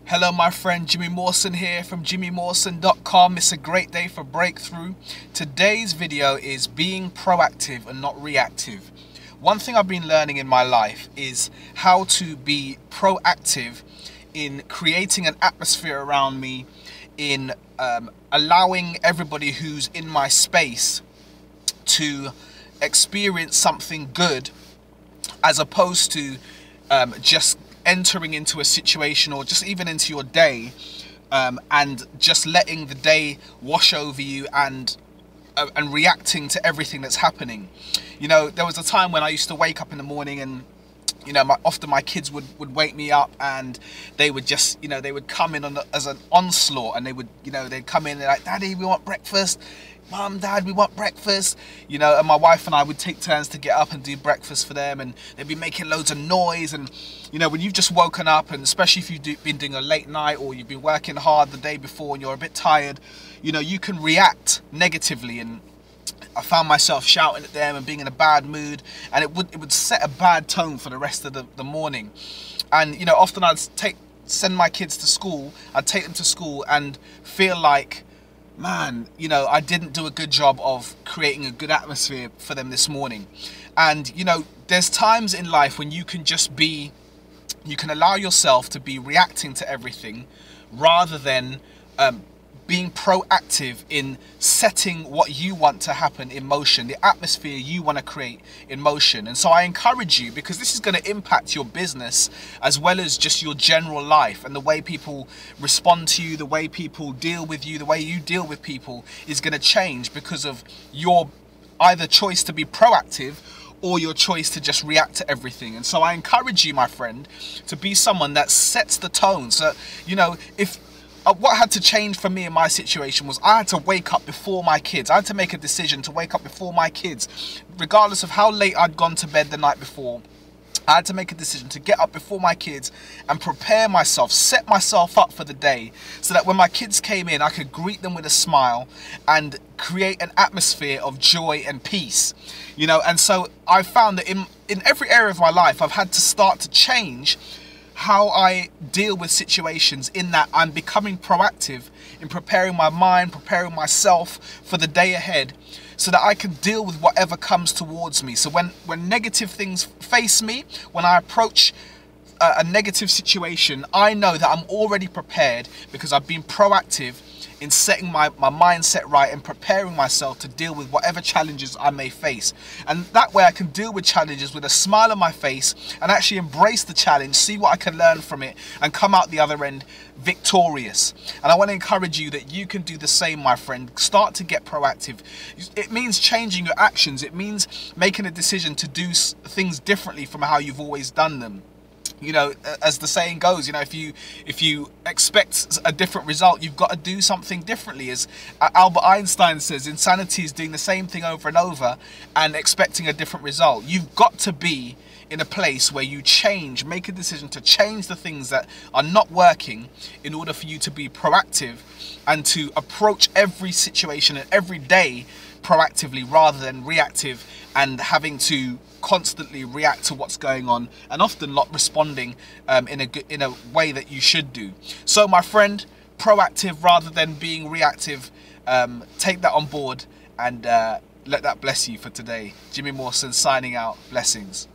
Hello my friend, Jimmy Mawson here from jimmymawson.com. It's a great day for breakthrough. Today's video is being proactive and not reactive. One thing I've been learning in my life is how to be proactive in creating an atmosphere around me, in allowing everybody who's in my space to experience something good, as opposed to just entering into a situation or just even into your day and just letting the day wash over you and reacting to everything that's happening. You know, there was a time when I used to wake up in the morning and often my kids would wake me up and they would just, they would come in as an onslaught, and they would, they'd come in and they're like, "Daddy, we want breakfast. Mum, Dad, we want breakfast." And my wife and I would take turns to get up and do breakfast for them, and they'd be making loads of noise. And when you've just woken up, and especially if you've been doing a late night or you've been working hard the day before and you're a bit tired, you can react negatively. And I found myself shouting at them and being in a bad mood, and it would set a bad tone for the rest of the morning. And often I'd send my kids to school, I'd take them to school and feel like, man, I didn't do a good job of creating a good atmosphere for them this morning. And there's times in life when you can allow yourself to be reacting to everything rather than being proactive in setting what you want to happen in motion, the atmosphere you want to create in motion. And so I encourage you, because this is going to impact your business as well as just your general life, and the way people respond to you, the way people deal with you, the way you deal with people is going to change because of your either choice to be proactive or your choice to just react to everything. And so I encourage you, my friend, to be someone that sets the tone. So what had to change for me in my situation was I had to wake up before my kids. I had to make a decision to wake up before my kids, regardless of how late I'd gone to bed the night before. I had to make a decision to get up before my kids and prepare myself, set myself up for the day, so that when my kids came in, I could greet them with a smile and create an atmosphere of joy and peace. And so I found that in every area of my life, I've had to start to change how I deal with situations, in that I'm becoming proactive in preparing my mind, preparing myself for the day ahead, so that I can deal with whatever comes towards me. So when negative things face me, when I approach a negative situation, I know that I'm already prepared because I've been proactive in setting my mindset right and preparing myself to deal with whatever challenges I may face. And that way I can deal with challenges with a smile on my face and actually embrace the challenge, see what I can learn from it, and come out the other end victorious. And I want to encourage you that you can do the same, my friend. Start to get proactive. It means changing your actions. It means making a decision to do things differently from how you've always done them. As the saying goes, if you expect a different result, you've got to do something differently. As Albert Einstein says, insanity is doing the same thing over and over and expecting a different result. You've got to be in a place where you make a decision to change the things that are not working in order for you to be proactive and to approach every situation and every day proactively rather than reactive and having to constantly react to what's going on and often not responding in a way that you should do. So my friend, proactive rather than being reactive. Take that on board and let that bless you for today. Jimmy Mawson signing out. Blessings.